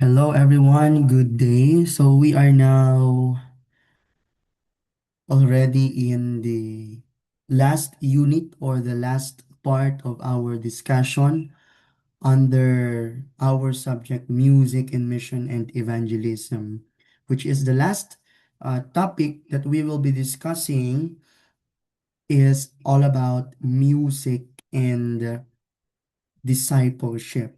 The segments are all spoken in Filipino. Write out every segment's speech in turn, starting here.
Hello everyone, good day. So we are now already in the last unit or the last part of our discussion under our subject music and mission and evangelism, which is the last topic that we will be discussing is all about music and discipleship.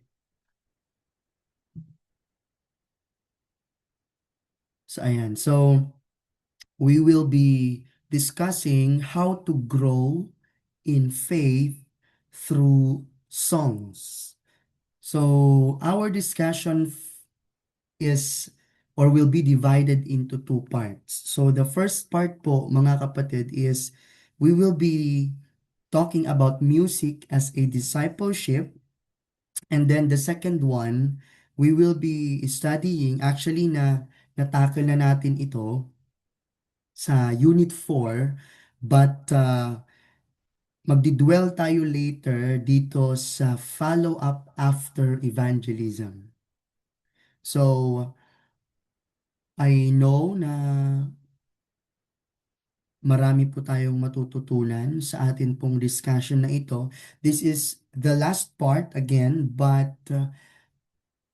So ayan. So we will be discussing how to grow in faith through songs. So, our discussion is or will be divided into two parts. So, the first part po, mga kapatid, is we will be talking about music as a discipleship. And then the second one, we will be studying, actually natakil na natin ito sa Unit 4, but magdi-dwell tayo later dito sa follow-up after evangelism. So, I know na marami po tayong matututunan sa atin pong discussion na ito. This is the last part again, but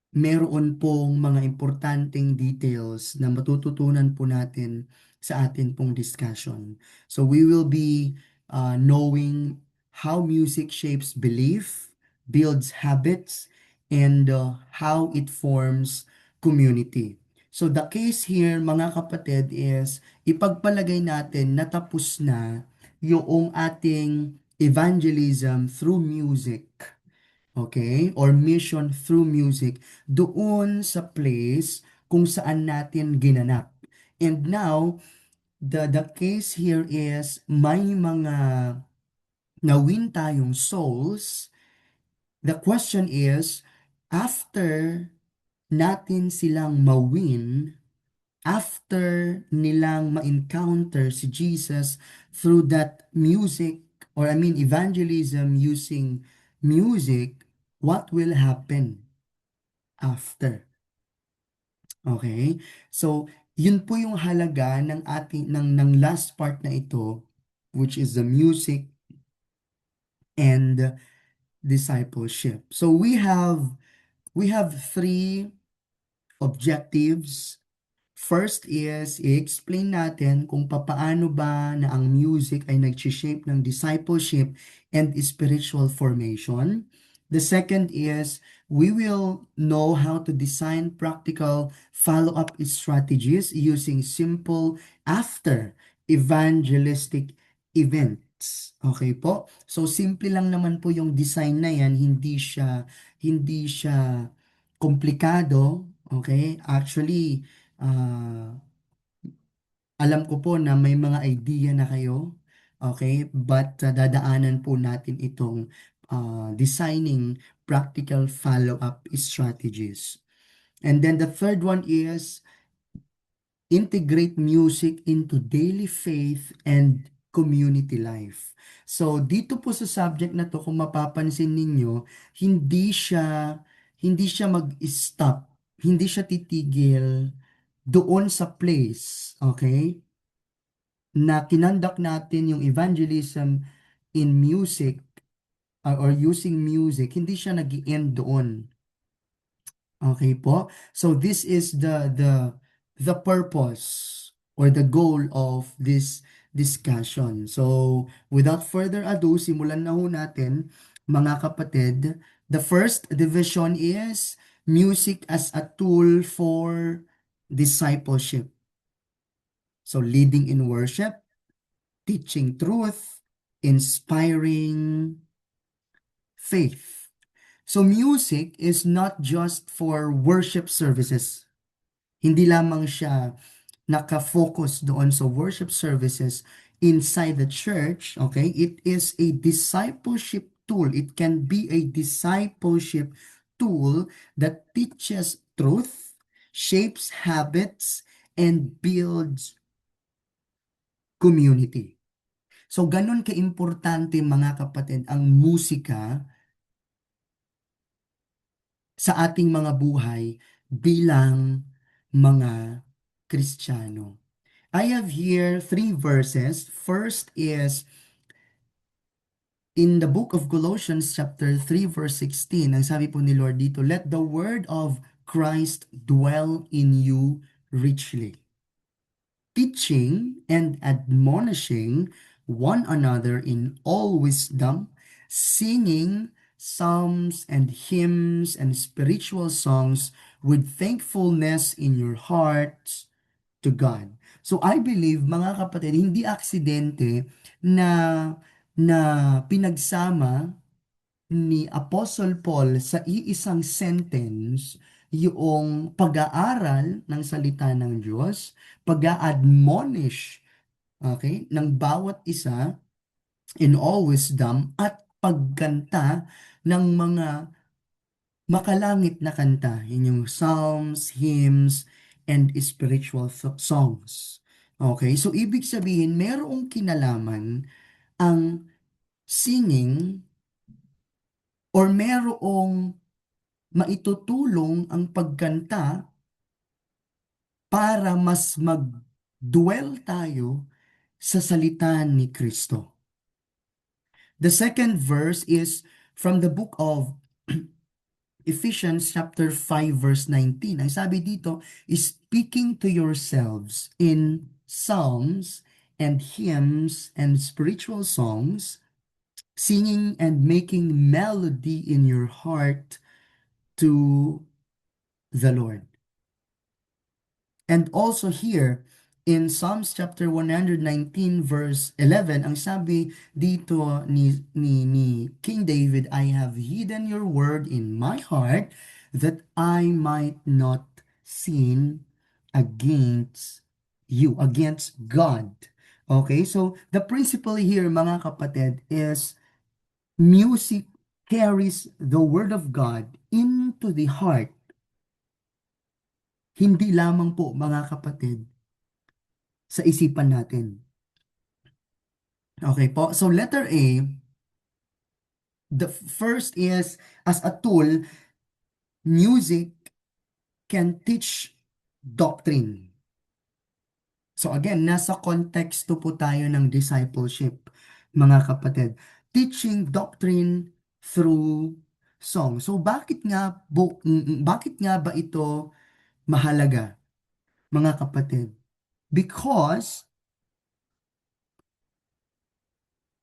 meron pong mga importanteng details na matututunan po natin sa atin pong discussion. So we will be knowing how music shapes belief, builds habits, and how it forms community. So the case here, mga kapatid, is ipagpalagay natin natapos na yung ating evangelism through music. Okay? Or mission through music doon sa place kung saan natin ginanap. And now, the case here is may mga nawin tayong souls. The question is, after natin silang mawin, after nilang ma-encounter si Jesus through that music, or I mean evangelism using music, what will happen after? Okay? So, yun po yung halaga ng ating ng last part na ito, which is the music and discipleship. So we have three objectives. First is i-explain natin kung papaano ba na ang music ay nag-shape ng discipleship and spiritual formation. The second is we will know how to design practical follow-up strategies using simple after evangelistic events. Okay po? So simple lang naman po yung design na yan, hindi siya komplikado, okay? Actually, alam ko po na may mga idea na kayo, okay? But dadaanan po natin itong designing practical follow-up strategies. And then the third one is integrate music into daily faith and community life. So dito po sa subject na to, kung mapapansin ninyo, hindi siya hindi siya mag-stop, hindi siya titigil doon sa place, okay? Na kinandak natin yung evangelism in music, or using music, hindi siya nag-end doon. Okay po? So this is the purpose or the goal of this discussion. So without further ado, simulan na ho natin, mga kapatid. The first division is music as a tool for discipleship. So leading in worship, teaching truth, inspiring faith. So music is not just for worship services. Hindi lamang siya naka-focus doon sa worship services inside the church, okay? It is a discipleship tool. It can be a discipleship tool that teaches truth, shapes habits, and builds community. So, ganun ka-importante, mga kapatid, ang musika sa ating mga buhay bilang mga Kristiyano. I have here three verses. First is in the book of Colossians chapter 3 verse 16. Ang sabi po ni Lord dito, "Let the word of Christ dwell in you richly, teaching and admonishing one another in all wisdom, singing psalms and hymns and spiritual songs with thankfulness in your hearts to God." So I believe mga kapatid, hindi aksidente na na pinagsama ni Apostle Paul sa iisang sentence yung pag-aaral ng salita ng Diyos, pag-a-admonish, okay, ng bawat isa in all wisdom at pagkanta ng mga makalangit na kanta, yun yung psalms, hymns, and spiritual songs. Okay, so ibig sabihin, merong kinalaman ang singing or merong maitutulong ang pagkanta para mas mag-dwell tayo sa salita ni Kristo. The second verse is from the book of Ephesians chapter 5 verse 19. Ang sabi dito is speaking to yourselves in psalms and hymns and spiritual songs, singing and making melody in your heart to the Lord. And also here in Psalms chapter 119 verse 11, ang sabi dito ni King David, "I have hidden your word in my heart that I might not sin against you," against God. Okay, so the principle here mga kapatid is music carries the word of God into the heart. Hindi lamang po mga kapatid sa isipan natin. Okay po. So letter A, the first is as a tool, music can teach doctrine. So again, nasa konteksto po tayo ng discipleship, mga kapatid. Teaching doctrine through song. So bakit nga ba ito mahalaga, mga kapatid? Because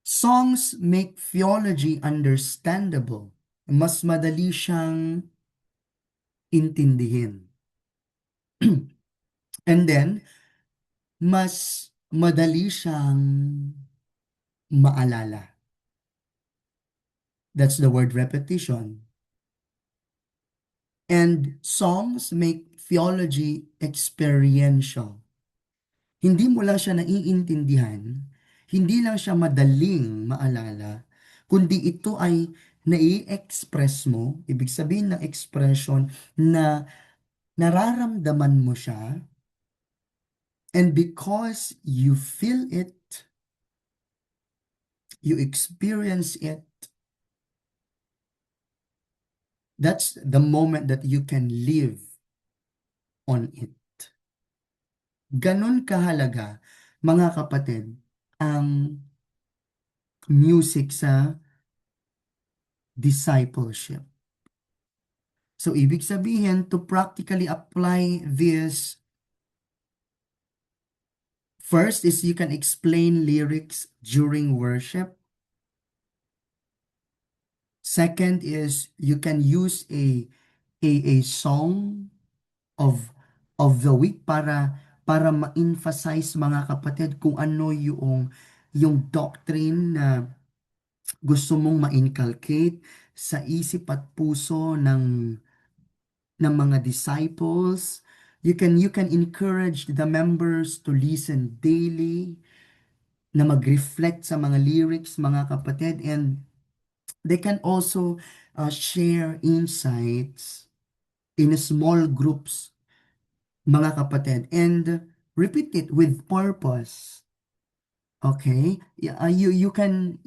songs make theology understandable. Mas madali siyang intindihin. And then, mas madali siyang maalala. That's the word repetition. And songs make theology experiential. Hindi mo lang siya naiintindihan, hindi lang siya madaling maalala, kundi ito ay nai-express mo, ibig sabihin ng expression na nararamdaman mo siya, and because you feel it, you experience it, that's the moment that you can live on it. Ganon kahalaga, mga kapatid, ang music sa discipleship. So, ibig sabihin, to practically apply this, first is you can explain lyrics during worship. Second is you can use a song of the week para ma-emphasize mga kapatid kung ano yung doctrine na gusto mong ma-inculcate sa isip at puso ng mga disciples. You can encourage the members to listen daily, na mag-reflect sa mga lyrics, mga kapatid, and they can also share insights in small groups, mga kapatid, and repeat it with purpose. Okay? You can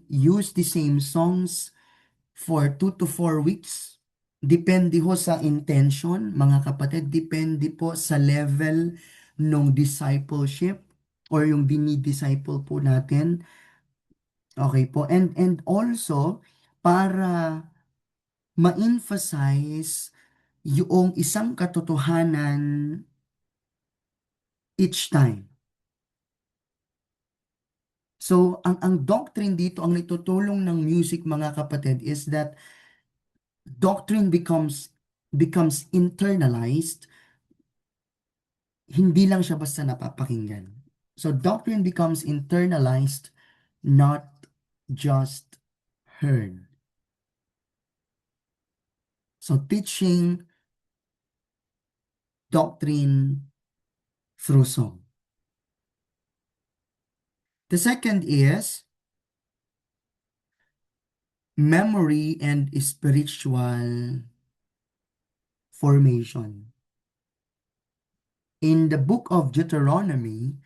use the same songs for 2 to 4 weeks, Depende ho sa intention, mga kapatid, depende po sa level ng discipleship or yung dinidisciple po natin. Okay po. And also, para ma-emphasize yung isang katotohanan each time. So, ang doctrine dito, ang nitutulong ng music, mga kapatid, is that doctrine becomes internalized, hindi lang siya basta napapakinggan. So, doctrine becomes internalized, not just heard. So, teaching doctrine through song. The second is memory and spiritual formation. In the book of Deuteronomy,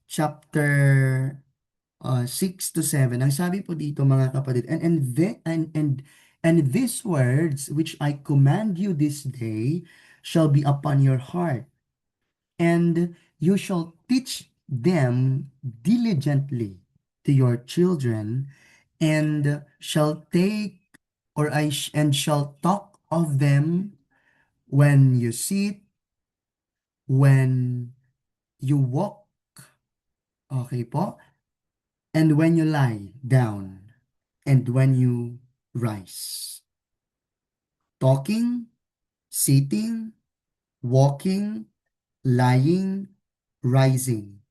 chapter 6 to 7, ang sabi po dito, mga kapatid, and these words which I command you this day shall be upon your heart, and you shall teach them diligently to your children, and shall take and shall talk of them when you sit, when you walk, okay po, and when you lie down, and when you rise. Talking, sitting, walking, lying, rising.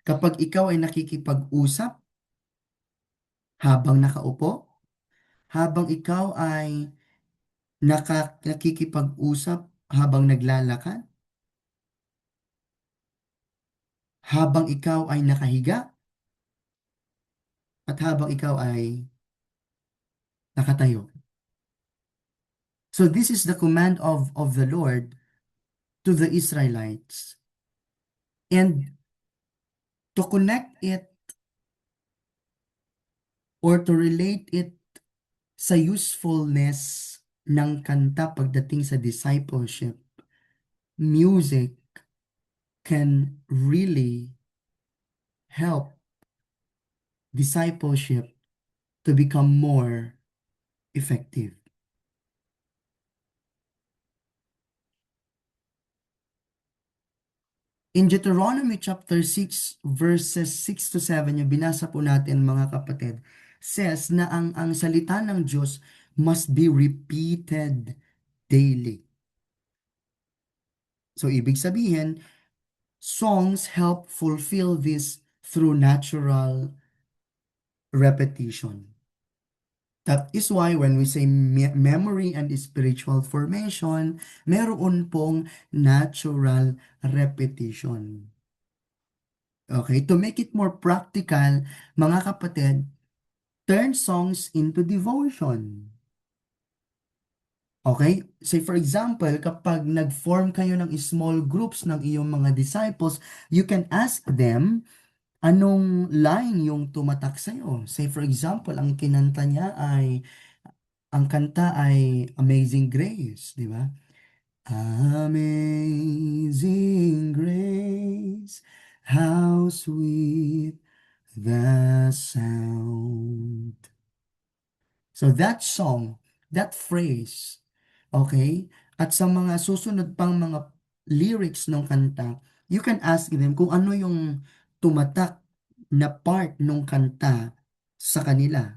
Kapag ikaw ay nakikipag-usap habang nakaupo, habang ikaw ay nakikipag-usap habang naglalakad, habang ikaw ay nakahiga, at habang ikaw ay nakatayo. So this is the command of the Lord to the Israelites. And to connect it or to relate it sa usefulness ng kanta pagdating sa discipleship, music can really help discipleship to become more effective. In Deuteronomy chapter 6 verses 6 to 7, yung binasa po natin, mga kapatid, says na ang salita ng Diyos must be repeated daily. So ibig sabihin, songs help fulfill this through natural repetition. That is why when we say memory and spiritual formation, meron pong natural repetition. Okay, to make it more practical, mga kapatid, turn songs into devotion. Okay? Say for example, kapag nag-form kayo ng small groups ng iyong mga disciples, you can ask them anong line yung tumatak sa'yo. Say for example, ang kinanta niya ay, ang kanta ay Amazing Grace, di ba? Amazing Grace, how sweet the sound. So that song, that phrase, okay? At sa mga susunod pang mga lyrics ng kanta, you can ask them kung ano yung tumatak na part ng kanta sa kanila.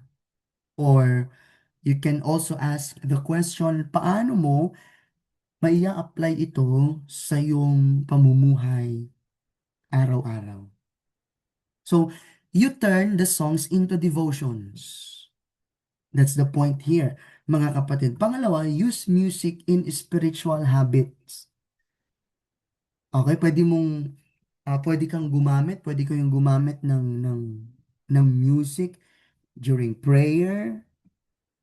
Or you can also ask the question, paano mo maia-apply ito sa iyong pamumuhay araw-araw? So, you turn the songs into devotions. That's the point here, mga kapatid. Pangalawa, use music in spiritual habits. Okay, pwede kang gumamit, pwede kayong gumamit ng music during prayer.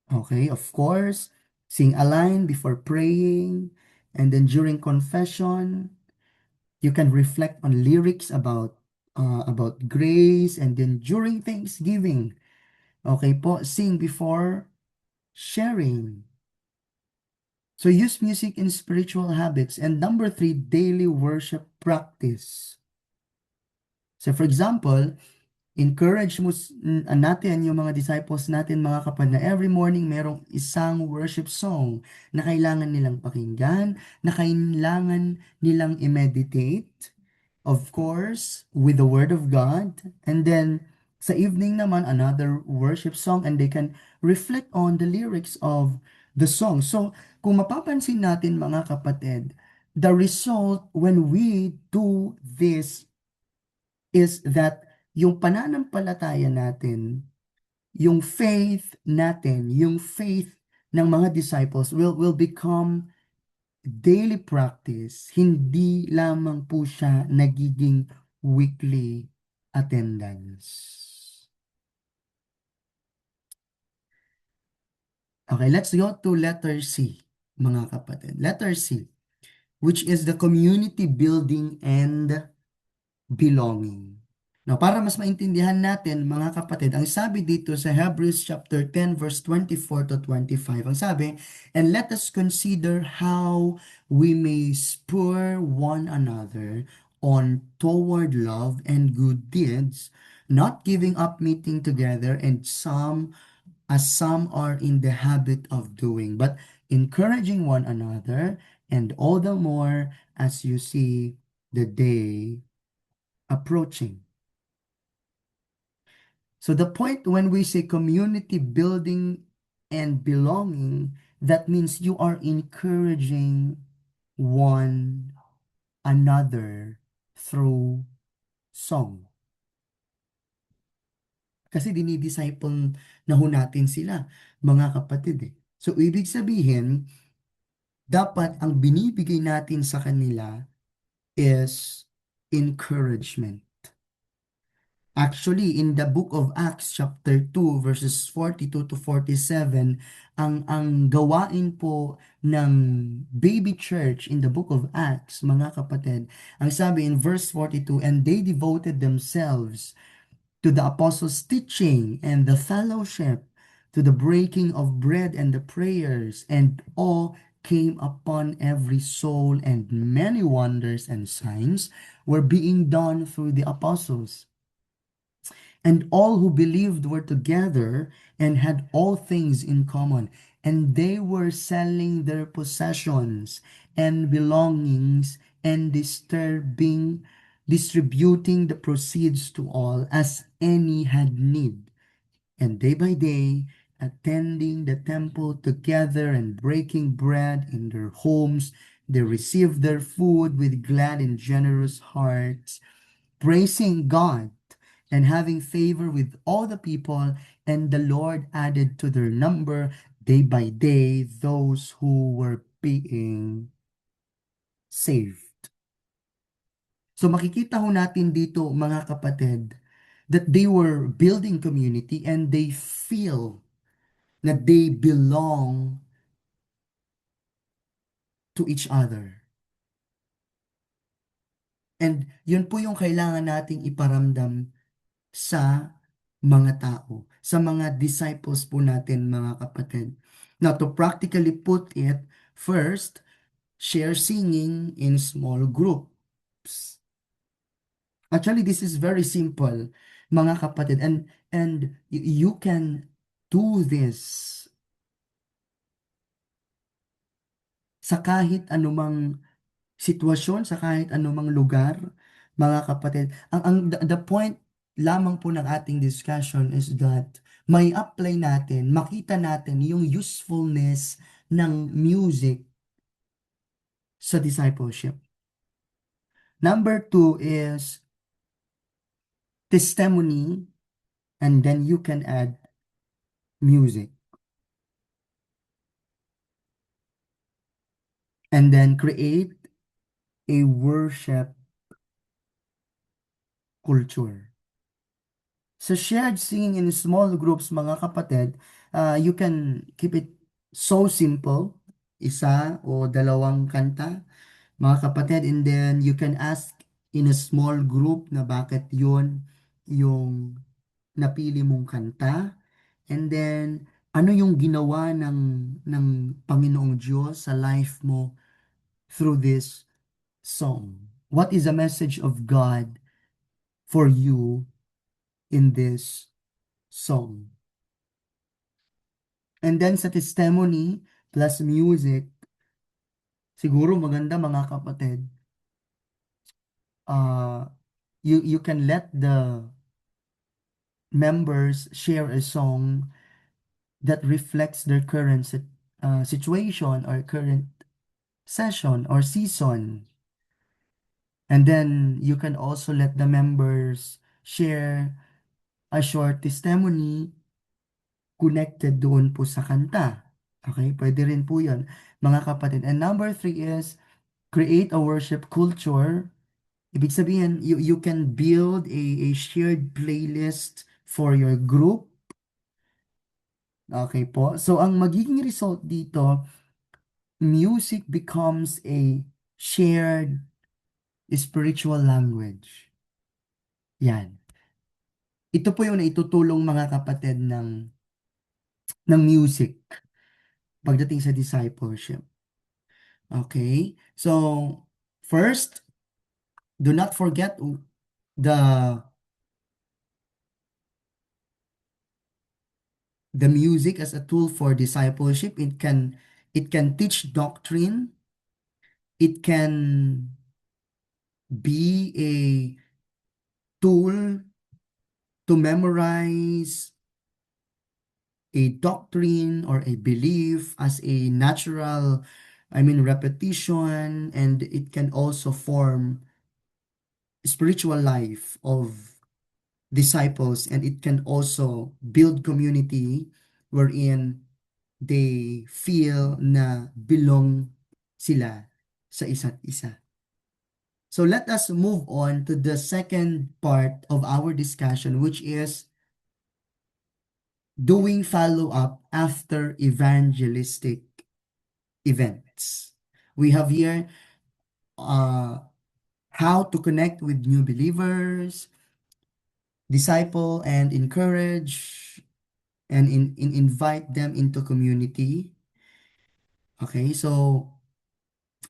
Okay, of course, sing a line before praying, and then during confession, you can reflect on lyrics about grace, and then during Thanksgiving, okay po, sing before sharing. So use music in spiritual habits. And number three, daily worship practice. So for example, encourage mo natin yung mga disciples natin mga kapatid na every morning merong isang worship song na kailangan nilang pakinggan, na kailangan nilang i-meditate, of course, with the Word of God. And then sa evening naman, another worship song and they can reflect on the lyrics of the song. So, kung mapapansin natin mga kapatid, the result when we do this is that yung pananampalataya natin, yung faith natin, yung faith ng mga disciples will become daily practice. Hindi lamang po siya nagiging weekly attendance. Okay, let's go to letter C, mga kapatid. Letter C, which is the community building and belonging. Now, para mas maintindihan natin, mga kapatid, ang sabi dito sa Hebrews chapter 10 verse 24 to 25, ang sabi, "And let us consider how we may spur one another on toward love and good deeds, not giving up meeting together as some are in the habit of doing, but encouraging one another, and all the more as you see the day approaching." So the point when we say community building and belonging, that means you are encouraging one another through song. Kasi dinidisciple na ho natin sila, mga kapatid eh. So ibig sabihin, dapat ang binibigay natin sa kanila is encouragement. Actually, in the book of Acts chapter 2 verses 42 to 47, ang gawain po ng baby church in the book of Acts, mga kapatid, ang sabi in verse 42, "And they devoted themselves to the apostles' teaching and the fellowship, to the breaking of bread and the prayers, and awe came upon every soul, and many wonders and signs were being done through the apostles. And all who believed were together and had all things in common. And they were selling their possessions and belongings and distributing the proceeds to all as any had need. And day by day, attending the temple together and breaking bread in their homes, they received their food with glad and generous hearts, praising God and having favor with all the people, and the Lord added to their number day by day those who were being saved." So makikita ho natin dito mga kapatid that they were building community and they feel that they belong to each other. And yun po yung kailangan nating iparamdam sa mga tao, sa mga disciples po natin, mga kapatid. Now, to practically put it, first, share singing in small groups. Actually, this is very simple, mga kapatid, and you can do this sa kahit anumang sitwasyon, sa kahit anumang lugar, mga kapatid. The point lamang po ng ating discussion is that may apply natin, makita natin yung usefulness ng music sa discipleship. Number two is testimony, and then you can add music. And then create a worship culture. Sa shared singing in small groups, mga kapatid, you can keep it so simple, isa o dalawang kanta, mga kapatid, and then you can ask in a small group na bakit yun yung napili mong kanta, and then Ano yung ginawa ng Panginoong Diyos sa life mo through this song? What is the message of God for you in this song? And then sa testimony plus music, siguro maganda mga kapatid, uh, you can let the members share a song that reflects their current situation or current session or season. And then you can also let the members share a short testimony connected doon po sa kanta. Okay, pwede rin po yun, mga kapatid. And number three is create a worship culture. Ibig sabihin, you can build a shared playlist for your group. Okay po. So, ang magiging result dito, music becomes a shared spiritual language. Yan. Ito po yung naitutulong mga kapatid ng music pagdating sa discipleship. Okay? So, first, do not forget the the music as a tool for discipleship. It can teach doctrine. It can be a tool to memorize a doctrine or a belief as a natural, repetition, and it can also form spiritual life of disciples, and it can also build community wherein they feel na belong sila sa isa't isa. So let us move on to the second part of our discussion, which is doing follow-up after evangelistic events. We have here uh, how to connect with new believers, disciple and encourage, and invite them into community. Okay, so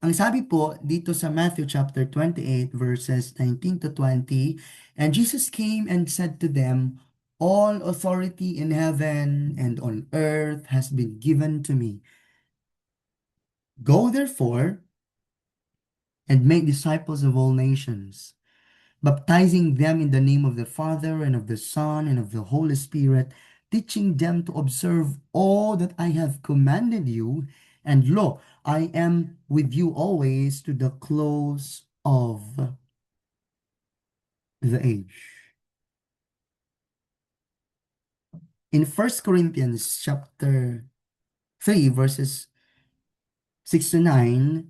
ang sabi po dito sa Matthew chapter 28 verses 19 to 20, and Jesus came and said to them, all authority in heaven and on earth has been given to me. Go therefore and make disciples of all nations, baptizing them in the name of the Father and of the Son and of the Holy Spirit, teaching them to observe all that I have commanded you. And lo, I am with you always to the close of the age. In First Corinthians chapter 3, verses 6 to 9,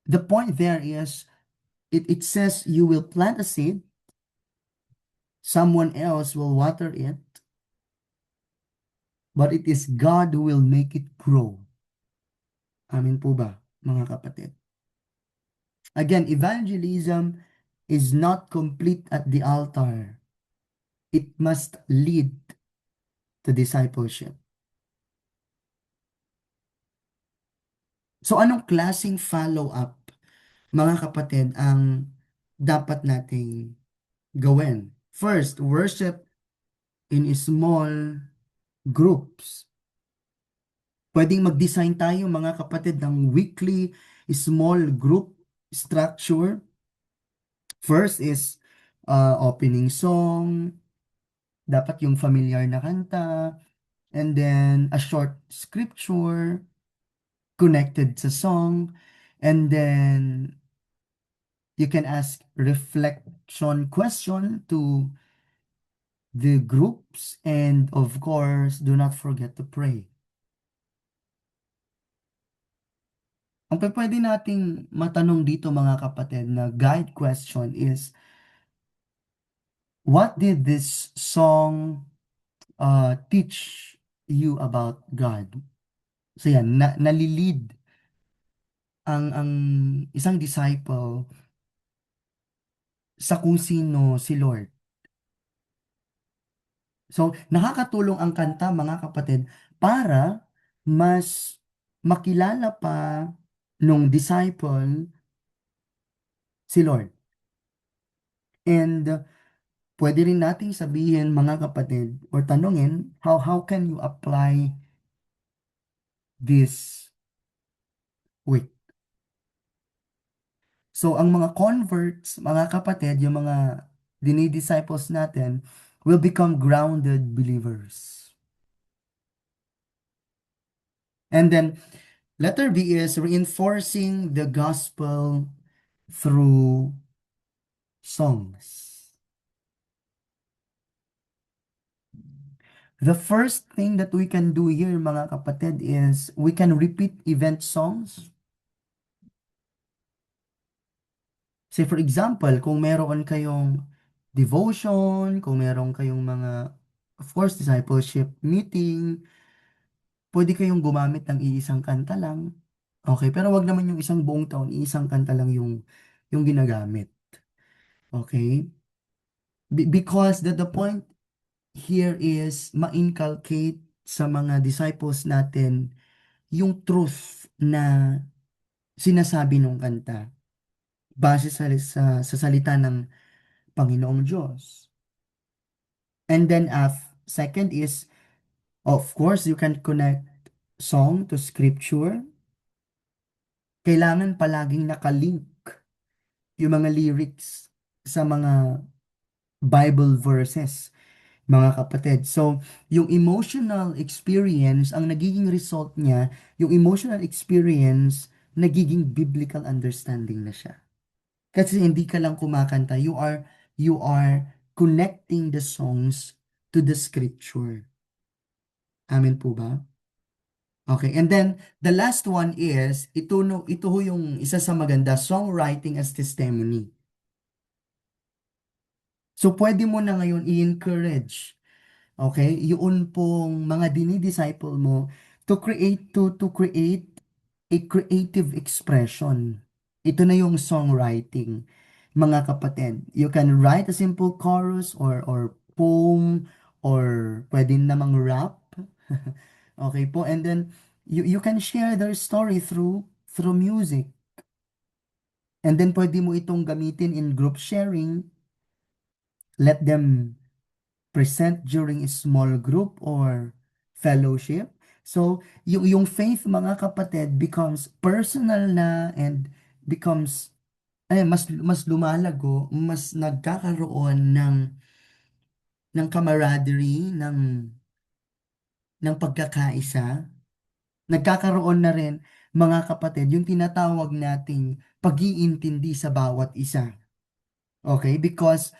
the point there is, it says you will plant a seed, someone else will water it, but it is God who will make it grow. Amin po ba, mga kapatid? Again, evangelism is not complete at the altar. It must lead to discipleship. So anong klaseng follow-up, mga kapatid, ang dapat nating gawin? First, worship in small groups. Pwedeng mag-design tayo, mga kapatid, ng weekly small group structure. First is opening song, dapat yung familiar na kanta, and then a short scripture connected sa song, and then you can ask reflection question to the groups, and of course, do not forget to pray. Ang pwede nating matanong dito, mga kapatid, na guide question is, what did this song teach you about God? So yan, nalilid ang isang disciple sa kung sino si Lord. So, nakakatulong ang kanta, mga kapatid, para mas makilala pa nung disciple si Lord. And pwede rin nating sabihin, mga kapatid, or tanungin, how can you apply this week? So, ang mga converts, mga kapatid, yung mga dinidisciples natin, will become grounded believers. And then, letter B is reinforcing the gospel through songs. The first thing that we can do here, mga kapatid, is we can repeat event songs. Say for example, kung meron kayong devotion, kung meron kayong mga, of course, discipleship meeting, pwede kayong gumamit ng iisang kanta lang. Okay, pero wag naman yung isang buong taon, iisang kanta lang yung ginagamit. Okay? Because the point here is ma-inculcate sa mga disciples natin yung truth na sinasabi ng kanta base sa salita ng Panginoong Diyos. And then second is, of course, you can connect song to scripture. Kailangan palaging nakalink yung mga lyrics sa mga Bible verses, mga kapatid. So, yung emotional experience, ang nagiging result niya, yung emotional experience, nagiging biblical understanding na siya. Kasi hindi ka lang kumakanta, you are connecting the songs to the scripture. Amen po ba? Okay, and then the last one is ito no, ito ho yung isa sa maganda, songwriting as testimony. So pwede mo na ngayon i-encourage, okay, yun pong mga dinidisciple mo to create a creative expression. Ito na yung songwriting, mga kapatid. You can write a simple chorus or poem or pwede namang rap. Okay po, and then you can share their story through music. And then pwede mo itong gamitin in group sharing. Let them present during a small group or fellowship. So, yung faith, mga kapatid, becomes personal na and becomes mas lumalago, mas nagkakaroon ng camaraderie, ng pagkakaisa. Nagkakaroon na rin, mga kapatid, yung tinatawag nating pag-iintindi sa bawat isa. Okay? Because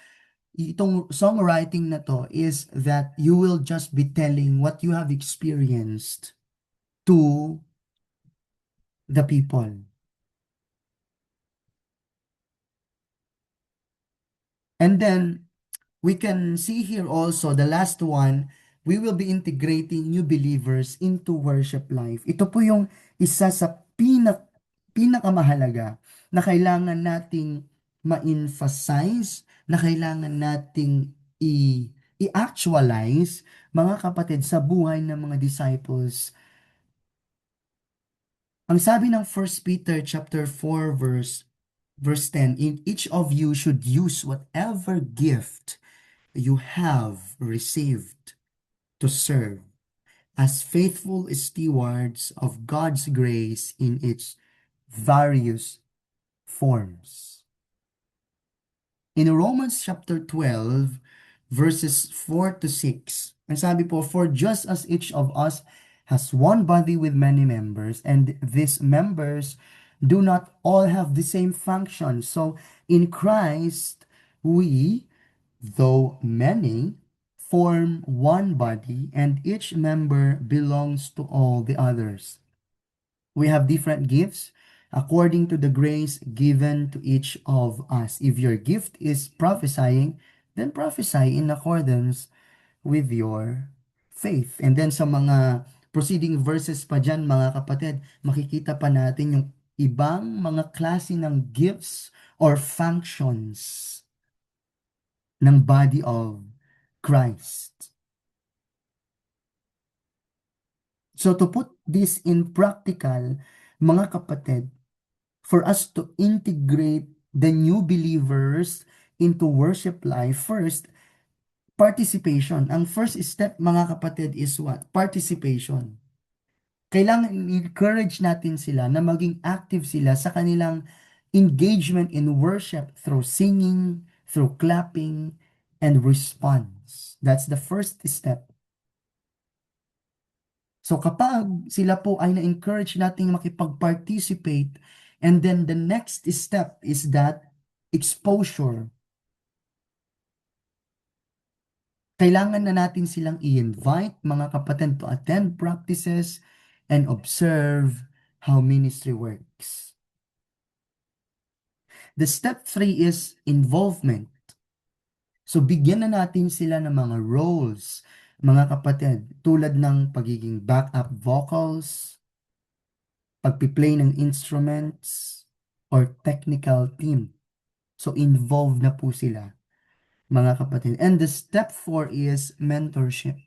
itong songwriting na to is that you will just be telling what you have experienced to the people. And then we can see here also the last one, we will be integrating new believers into worship life. Ito po yung isa sa pinakamahalaga na kailangan nating ma-emphasize, na kailangan nating i-actualize, mga kapatid, sa buhay ng mga disciples. Ang sabi ng 1 Peter chapter 4 verse 10, in each of you should use whatever gift you have received to serve as faithful stewards of God's grace in its various forms. In Romans chapter 12, verses 4 to 6, ang sabi po, for just as each of us has one body with many members, and these members do not all have the same function. So in Christ, we, though many, form one body, and each member belongs to all the others. We have different gifts according to the grace given to each of us. If your gift is prophesying, then prophesy in accordance with your faith. And then sa mga preceding verses pa dyan, mga kapatid, makikita pa natin yung ibang mga klase ng gifts or functions ng body of Christ. So to put this in practical, mga kapatid, for us to integrate the new believers into worship life, first, participation. Ang first step, mga kapatid, is what? Participation. Kailangan encourage natin sila na maging active sila sa kanilang engagement in worship through singing, through clapping, and response. That's the first step. So kapag sila po ay na-encourage nating makipag-participate, and then the next step is that exposure. Kailangan na natin silang i-invite, mga kapatid, to attend practices and observe how ministry works. The step 3 is involvement. So bigyan na natin sila ng mga roles, mga kapatid, tulad ng pagiging backup vocals, pagpi-play ng instruments, or technical team. So involved na po sila, mga kapatid. And the step 4 is mentorship.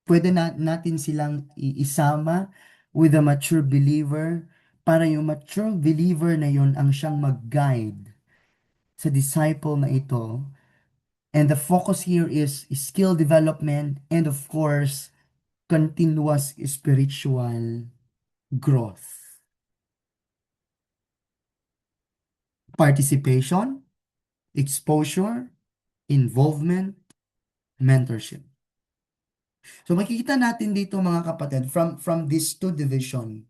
Pwede natin silang iisama with a mature believer para yung mature believer na yun ang siyang mag-guide sa disciple na ito. And the focus here is skill development and of course, continuous spiritual growth. Participation, exposure, involvement, mentorship. So makikita natin dito, mga kapatid, from these two division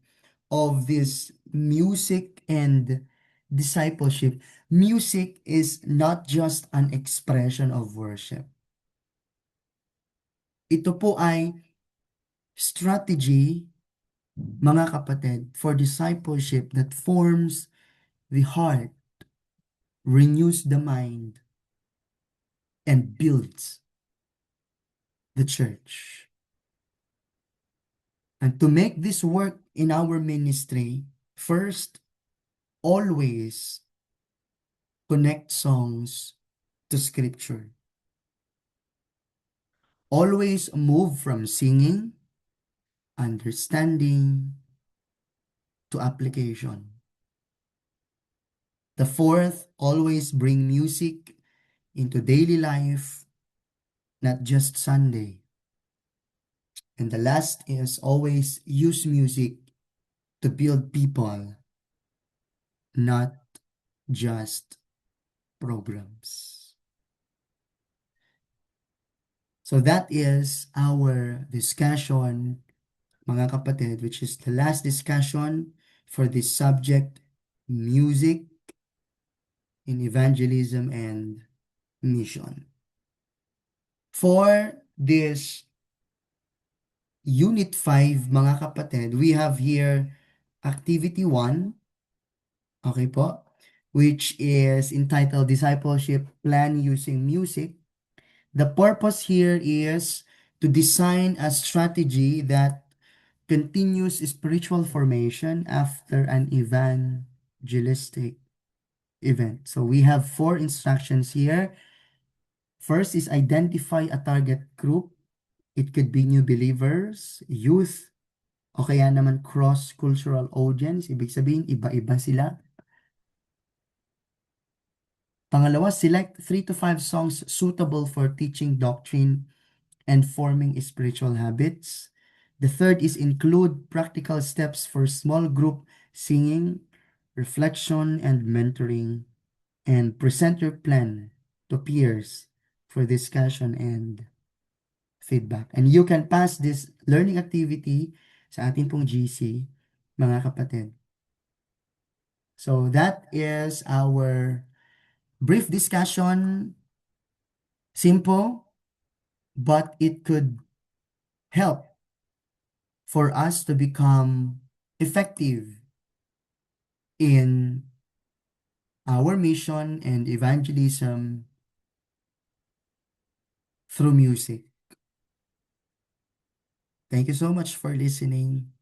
of this music and discipleship. Music is not just an expression of worship. Ito po ay strategy, mga kapatid, for discipleship that forms the heart, renews the mind, and builds the church. And to make this work in our ministry, first, always connect songs to scripture. Always move from singing, understanding, to application. The fourth, always bring music into daily life, not just Sunday. And the last is always use music to build people, not just programs. So that is our discussion, mga kapatid, which is the last discussion for this subject, music in evangelism and mission. For this Unit 5, mga kapatid, we have here Activity 1, okay po, which is entitled Discipleship Plan Using Music. The purpose here is to design a strategy that continues spiritual formation after an evangelistic event. So we have 4 instructions here. First is identify a target group. It could be new believers, youth, o kaya naman cross-cultural audience. Ibig sabihin, iba-iba sila. Pangalawa, select 3 to 5 songs suitable for teaching doctrine and forming spiritual habits. The third is include practical steps for small group singing, reflection, and mentoring. And present your plan to peers for discussion and feedback. And you can pass this learning activity sa ating pong GC, mga kapatid. So that is our brief discussion. Simple, but it could help for us to become effective in our mission and evangelism through music. Thank you so much for listening.